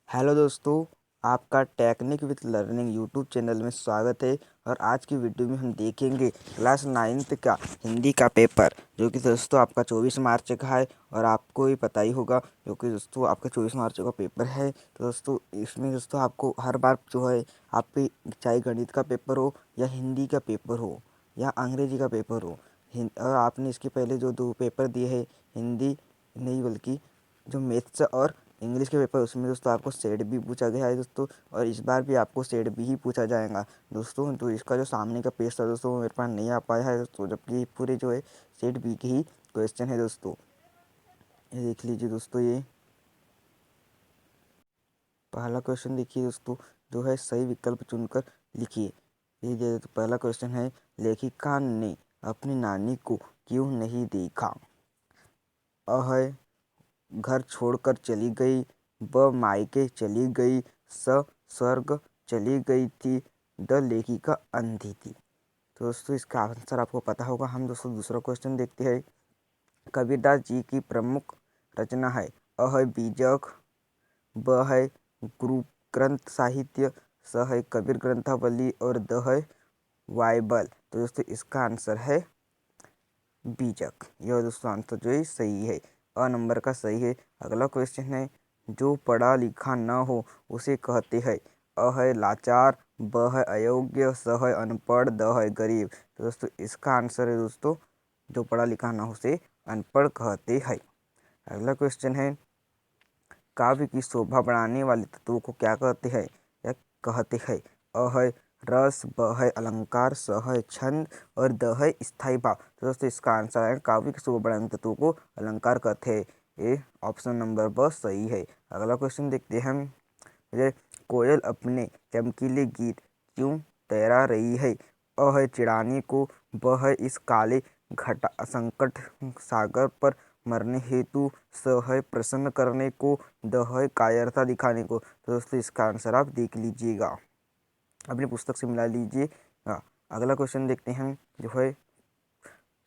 Hello दोस्तों, आपका technique with learning YouTube channel में स्वागत है। और आज की वीडियो में हम देखेंगे क्लास 9th का हिंदी का पेपर, जो कि दोस्तों आपका 24 मार्च का है। और आपको ही पता ही होगा, जो कि दोस्तों आपका 24 मार्च का पेपर है। तो दोस्तों इसमें दोस्तों आपको हर बार जो है, आप चाहे गणित का पेपर हो या हिंदी का पेपर हो या अंग्रेजी का पेपर हो, और आपने इसके पहले जो 2 पेपर दिए हैं, हिंदी नहीं बल्कि जो मैथ्स और इंग्लिश के पेपर, उसमें दोस्तों आपको सेट भी पूछा गया है दोस्तों। और इस बार भी आपको सेट भी ही पूछा जाएगा दोस्तों। तो इसका जो सामने का पेज था दोस्तों, वो मेरे पास नहीं आ पाया है दोस्तों, जबकि पूरे जो है सेट बी के ही क्वेश्चन है दोस्तों। ये देख लीजिए दोस्तों, ये पहला क्वेश्चन देखिए दोस्तों, जो है सही विकल्प चुनकर लिखिए। ये तो पहला क्वेश्चन है, लेखिका ने अपनी नानी को क्यों नहीं देखा? अ है घर छोड़कर चली गई, ब मायके चली गई, स स्वर्ग चली गई थी, द लेखिका अंधी थी। तो दोस्तों इसका आंसर आपको पता होगा। हम दोस्तों दूसरा क्वेश्चन देखते हैं। कबीरदास जी की प्रमुख रचना है। अ है बीजक, ब है गुरु ग्रंथ साहित्य, स है कबीर ग्रंथावली और द है बाइबल। तो दोस्तों इसका आंसर है बीजक। यह दोस्तों आंसर जो है सही है, अ नंबर का सही है। अगला क्वेश्चन है, जो पढ़ा लिखा न हो उसे कहते हैं। अ है लाचार, ब है अयोग्य, स है अनपढ़, द है गरीब। तो दोस्तों इसका आंसर है दोस्तों, जो पढ़ा लिखा न हो उसे अनपढ़ कहते हैं। अगला क्वेश्चन है, काव्य की शोभा बढ़ाने वाले तत्वों को क्या कहते हैं या कहते हैं? अ है रस, ब है अलंकार, स है छंद और द है स्थायी भाव। तो दोस्तों इसका आंसर है, काव्य की शोभा बढ़ाने तत्वों को अलंकार कहते हैं। ये ऑप्शन नंबर ब सही है। अगला क्वेश्चन देखते हैं हम। कोयल अपने चमकीले गीत क्यों तैरा रही है? अ है चिढ़ाने को, ब है इस काले घटा संकट सागर पर मरने हेतु, स है प्रसन्न करने को, द है कायरता दिखाने को। तो दोस्तों इसका आंसर आप देख लीजिएगा, अपनी पुस्तक से मिला लीजिए। अगला क्वेश्चन देखते हैं, जो है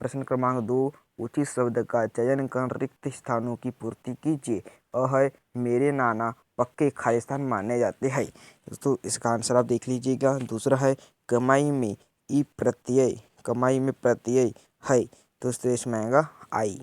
प्रश्न क्रमांक 2, उचित शब्द का चयन कर रिक्त स्थानों की पूर्ति कीजिए। अ है मेरे नाना पक्के खालिस्तान माने जाते हैं। दोस्तों इसका आंसर आप देख लीजिएगा। दूसरा है कमाई में ई प्रत्यय, कमाई में प्रत्यय है। दोस्तों इसमें आएगा आई।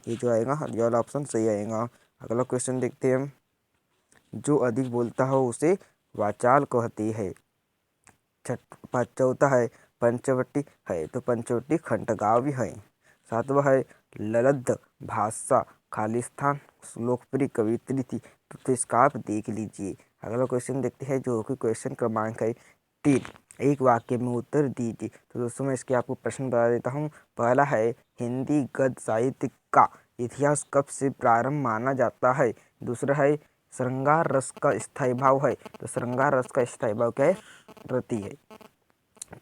ये जो आएगा ये वाला ऑप्शन सही आएगा। अगला क्वेश्चन देखते हैं हम। जो अधिक बोलता हो उसे वाचाल कहते हैं। चौथा है पंचवटी है, तो पंचवटी खंडगांव है। सातवां है ललद भाषा खालिस्तान लोकप्रिय कवित्री थी। तो इसका आप देख लीजिए। अगला क्वेश्चन देखते हैं, जो कि क्वेश्चन क्रमांक है 3, एक वाक्य में उत्तर दीजिए। तो दोस्तों मैं इसके आपको प्रश्न बता देता हूँ। पहला है, हिंदी गद्य साहित्य का इतिहास कब से प्रारंभ माना जाता है? दूसरा है, श्रृंगार रस का स्थायी भाव है। तो श्रृंगार रस का स्थायी भाव क्या है? रति है।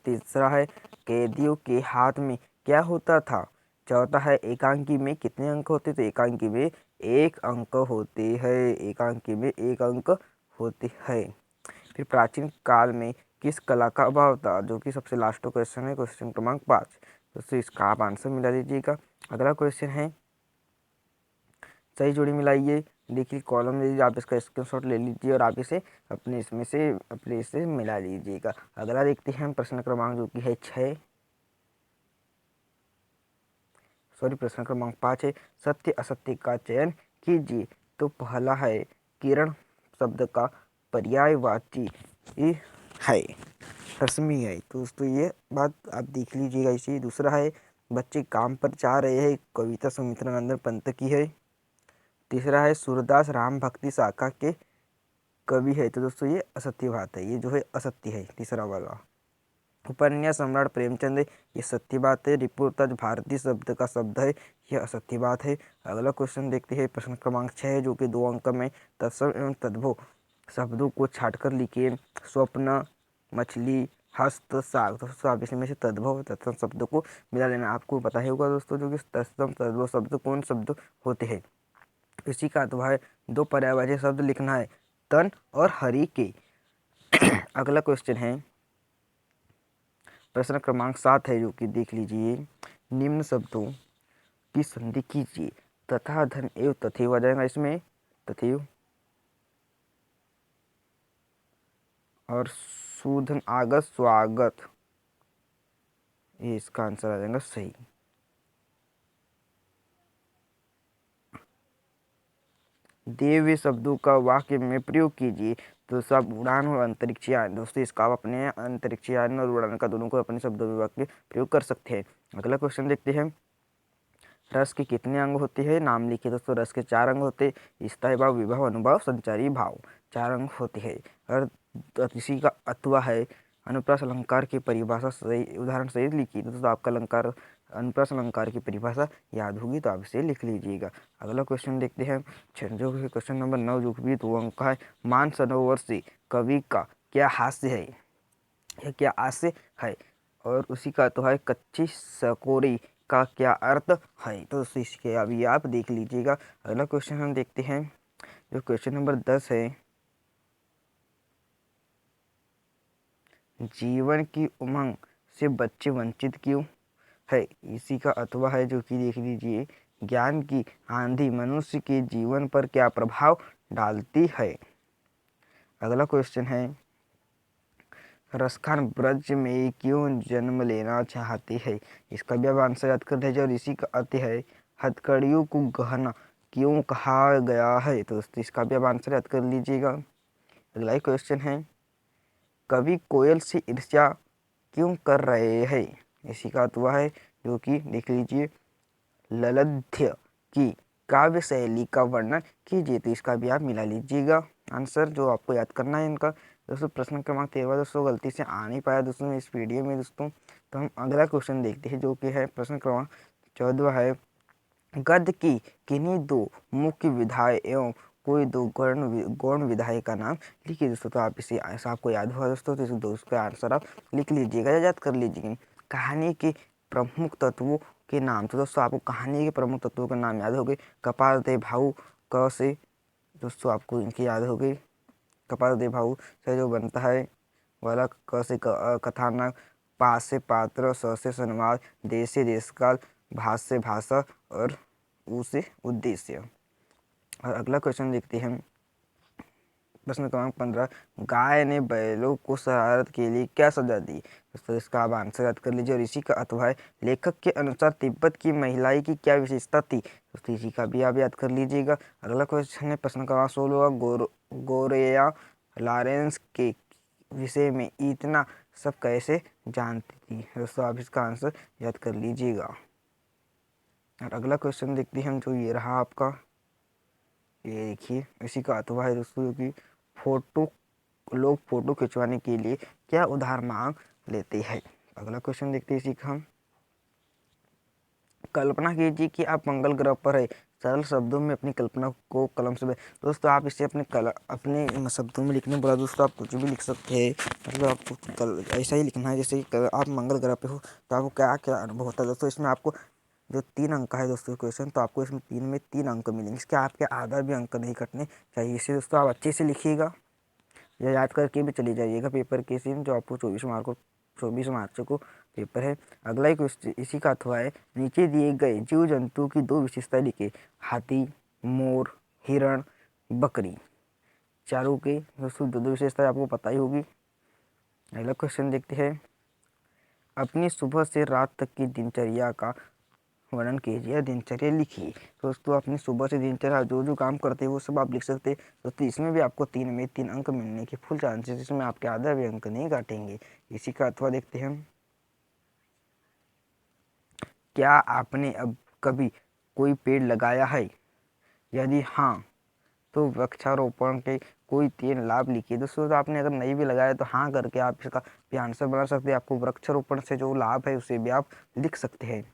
तीसरा है, कैदियों के हाथ में क्या होता था? चौथा है, एकांकी में कितने अंक होते? तो एकांकी में 1 अंक होते हैं। एकांकी में 1 अंक होते हैं। फिर प्राचीन काल में किस कला का अभाव था? जो कि सबसे लास्ट क्वेश्चन है, क्वेश्चन क्रमांक 5। दोस्तों इसका आप आंसर मिला लीजिएगा। अगला क्वेश्चन है, सही जोड़ी मिलाइए। देखिए कॉलम ले लीजिए, आप इसका स्क्रीनशॉट ले लीजिए और आप इसे अपने से मिला लीजिएगा। अगला देखते हैं हम प्रश्न क्रमांक, जो कि है 6, प्रश्न क्रमांक 5 है, सत्य असत्य का चयन कीजिए। तो पहला है, किरण शब्द का पर्यायवाची है, रश्मि है। तो दोस्तों ये बात आप देख लीजिएगा इसी। दूसरा है, बच्चे काम पर जा रहे हैं, कविता सुमित्रा नंदन पंत की है। तीसरा है, सूरदास राम भक्ति शाखा के कवि है। तो दोस्तों ये असत्य बात है, ये जो है असत्य है तीसरा वाला। उपन्यास सम्राट प्रेमचंद, ये सत्य बात है। रिपोर्टज भारतीय शब्द का शब्द है, यह असत्य बात है। अगला क्वेश्चन देखते हैं, प्रश्न क्रमांक 6, जो कि 2 अंक में तत्सम एवं तद्भव शब्दों को छाटकर लिखिए। स्वप्न, मछली, हस्त, साग। दोस्तों आप इसमें से तद्भव तत्सम शब्दों को मिला लेना। आपको पता ही होगा दोस्तों, जो कि तत्सम तद्भव शब्द कौन शब्द होते हैं। इसी का अथवा है, 2 पर्यायवाची शब्द लिखना है, तन और हरि के। अगला क्वेश्चन है, प्रश्न क्रमांक 7 है, जो कि देख लीजिए। निम्न शब्दों की संधि कीजिए। तथा धन एवं तथैव आ जाएगा इसमें, तथैव और शूधन आगत स्वागत, ये इसका आंसर आ जाएगा सही। दिए हुए शब्दों का वाक्य में प्रयोग कीजिए। तो सब उड़ान और अंतरिक्ष यान, दोस्तों इसका आप अपने अंतरिक्ष यान और उड़ान का दोनों को अपने शब्दों में वाक्य प्रयोग कर सकते हैं। अगला क्वेश्चन देखते हैं। रस के कितने अंग होते हैं? नाम लिखिए दोस्तों। रस के 4 अंग होते हैं, स्थायी भाव, विभव, अनुभाव, संचारी भाव, 4 अंग होते हैं। और इसी का अथवा है। अनुप्रास अलंकार की परिभाषा सही उदाहरण सहित लिखिए। दोस्तों आपका अलंकार अनुप्रास अलंकार की परिभाषा याद होगी तो आप इसे लिख लीजिएगा। अगला क्वेश्चन देखते हैं, जो क्वेश्चन नंबर 9 जो भी 2 अंक का है। मानसरोवर से कवि का क्या हास्य है? यह क्या हास्य है? और उसी का तो है कच्ची सकोरी का क्या अर्थ है? तो इसके अभी आप देख लीजिएगा। अगला क्वेश्चन हम देखते हैं, जो क्वेश्चन नंबर 10 है। जीवन की उमंग से बच्चे वंचित क्यों है? इसी का अथवा है, जो कि देख लीजिए। ज्ञान की आंधी मनुष्य के जीवन पर क्या प्रभाव डालती है? अगला क्वेश्चन है, रसखान ब्रज में क्यों जन्म लेना चाहते हैं? इसका भी आप आंसर याद कर लीजिए। और इसी का अर्थ है, हथकड़ियों को गहना क्यों कहा गया है? तो इसका भी आप आंसर याद कर लीजिएगा। अगला ही क्वेश्चन है, कवि कोयल से ईर्ष्या क्यों कर रहे हैं? इसी का अर्थ है, जो कि देख लीजिए। ललध्य की काव्य शैली का वर्णन कीजिए। तो इसका भी आप मिला लीजिएगा आंसर, जो आपको याद करना है इनका। दोस्तों प्रश्न क्रमांक 13 दोस्तों गलती से आ नहीं पाया दोस्तों इस वीडियो में दोस्तों। तो हम अगला क्वेश्चन देखते हैं, जो कि है प्रश्न क्रमांक 14 है। गद्य की किन्हीं 2 मुख्य विधाएं एवं कोई 2 गौण विधाएं का नाम लिखिए। दोस्तों तो आप इसे ऐसा आपको याद हुआ दोस्तों, तो इस दोस्त का आंसर आप लिख लीजिएगा या याद कर लीजिएगा। कहानी के प्रमुख तत्वों के नाम, तो दोस्तों आपको कहानी के प्रमुख तत्वों के नाम याद हो गए। कपाल दे भाऊ क से दोस्तों आपको इनकी याद हो गई। कपाल दे भाऊ से जो बनता है वाला, क से कथानक, पा से पात्र, स से संवाद, देश से देशकाल, भाष से भाषा और उ से उद्देश्य। और अगला क्वेश्चन देखते हैं, प्रश्न क्रमांक 15। गाय ने बैलों को शरारत के लिए क्या सजा दी? दोस्तों इसका आप आंसर याद कर लीजिए। और इसी का अथवा है, लेखक के अनुसार तिब्बत की महिलाई की क्या विशेषता थी? दोस्तों इसी का भी आप याद कर लीजिएगा। अगला क्वेश्चन है प्रश्न क्रमांक 16। गोरेया लॉरेंस के विषय में इतना सब कैसे जानती थी? दोस्तों आप इसका आंसर याद कर लीजिएगा। और अगला क्वेश्चन देखते हैं हम, जो ये रहा आपका, ये देखिए। इसी का अथवा है दोस्तों कि लोग फोटो खिंचवाने के लिए क्या उधार मांग लेते हैं? अगला क्वेश्चन देखते हैं इसी का हम। कल्पना कीजिए कि आप मंगल ग्रह पर है। सरल शब्दों में अपनी कल्पना को कलम से दोस्तों आप इसे अपने शब्दों में लिखने बोला दोस्तों, आप कुछ भी लिख सकते हैं। मतलब आपको ऐसा ही लिखना है जैसे कि आप मंगल ग्रह पे हो तो आपको क्या क्या अनुभव होता है। दोस्तों इसमें आपको जो 3 अंक का है दोस्तों क्वेश्चन, तो आपको इसमें 3 में 3 अंक मिलेंगे। इसके आपके आधा भी अंक नहीं कटने चाहिए। इसे दोस्तों आप अच्छे से लिखिएगा या याद करके भी चले जाइएगा पेपर के दिन, जो आपको 24 मार्च को पेपर है। अगला ही क्वेश्चन इसी का अथवा है, नीचे दिए गए जीव जंतु की 2 विशेषताएं लिखिए। हाथी, मोर, हिरण, बकरी, चारों के दोस्तों 2 विशेषताएं आपको पता ही होगी। अगला क्वेश्चन देखते हैं, अपनी सुबह से रात तक की दिनचर्या का वर्णन कीजिए या दिनचर्या लिखिए। दोस्तों अपनी सुबह से दिनचर्या जो जो काम करते हैं वो सब आप लिख सकते हैं। दोस्तों इसमें भी आपको 3 में 3 अंक मिलने के फुल चांसेस, इसमें आपके आधा भी अंक नहीं काटेंगे। इसी का अथवा देखते हैं, क्या आपने अब कभी कोई पेड़ लगाया है? यदि हाँ तो वृक्षारोपण के कोई 3 लाभ लिखिए। दोस्तों आपने अगर नहीं भी लगाया तो हाँ करके आप इसका भी आंसर बना सकते हैं। आपको वृक्षारोपण से जो लाभ है उसे भी आप लिख सकते हैं।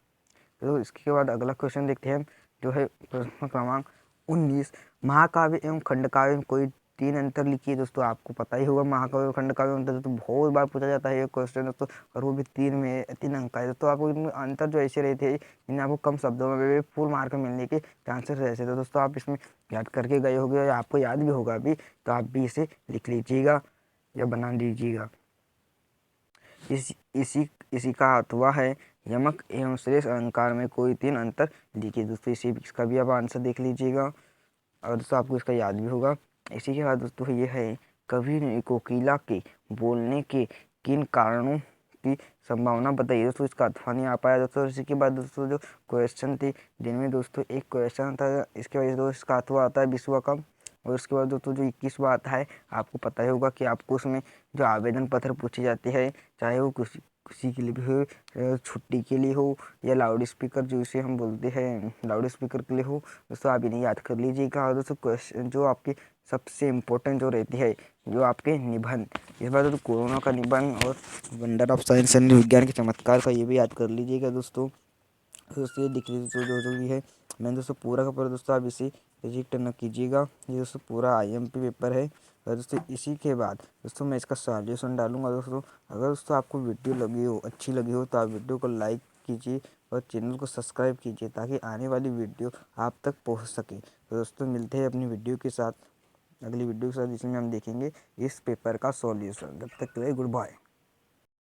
तो इसके बाद अगला क्वेश्चन देखते हैं, जो है प्रश्न क्रमांक 19। महाकाव्य एवं खंडकाव्य में कोई 3 अंतर लिखिए। दोस्तों आपको पता ही होगा महाकाव्य और खंडकाव्य में अंतर तो बहुत बार पूछा जाता है ये क्वेश्चन दोस्तों, और वो भी 3 अंक का है। तो आपको इनमें अंतर जो ऐसे रहे थे, इन्हें आपको कम शब्दों में फुल मार्क मिलने के चांसेस रहते थे। दोस्तों आप इसमें याद करके गए होंगे और आपको याद भी होगा अभी, तो आप भी इसे लिख लीजिएगा या बना लीजिएगा। इसी का अथवा है, यमक एवं श्रेष्ठ अलंकार में कोई 3 अंतर लिखिए। दोस्तों इसका भी आप आंसर देख लीजिएगा और दोस्तों आपको इसका याद भी होगा। इसी के बाद दोस्तों ये है, कभी नहीं कोकिला के बोलने के किन कारणों की संभावना बताइए। दोस्तों इसका अथवा नहीं आ पाया दोस्तों। इसी के बाद दोस्तों जो क्वेश्चन थी जिनमें दोस्तों एक क्वेश्चन था, इसके वजह से दोस्तों इसका अथवा आता है विश्व का। और उसके बाद दोस्तों जो 21वां आता है, आपको पता ही होगा कि आपको उसमें जो आवेदन पत्र पूछे जाते हैं, चाहे वो किसी के लिए भी हो, छुट्टी के लिए हो या लाउड स्पीकर जो इसे हम बोलते हैं लाउड स्पीकर के लिए हो, दोस्तों आप इन्हें याद कर लीजिएगा। और दोस्तों क्वेश्चन जो आपके सबसे इम्पोर्टेंट जो रहती है, जो आपके निबंध, इस बार तो कोरोना का निबंध और वंडर ऑफ साइंस एंड विज्ञान के चमत्कार का ये भी याद कर लीजिएगा दोस्तों। दोस्तों ये दिख लीजिए जो भी है, मैंने दोस्तों पूरा का पूरा दोस्तों आप इसे रिजेक्ट न कीजिएगा। ये दोस्तों पूरा IMP पेपर है। और दोस्तों इसी के बाद दोस्तों मैं इसका सॉल्यूशन डालूंगा दोस्तों। अगर दोस्तों आपको वीडियो लगी हो, अच्छी लगी हो, तो आप वीडियो को लाइक कीजिए और चैनल को सब्सक्राइब कीजिए ताकि आने वाली वीडियो आप तक पहुंच सके। तो दोस्तों मिलते हैं अपनी वीडियो के साथ, अगली वीडियो के साथ, जिसमें हम देखेंगे इस पेपर का सॉल्यूशन। तब तक के लिए गुड बाय।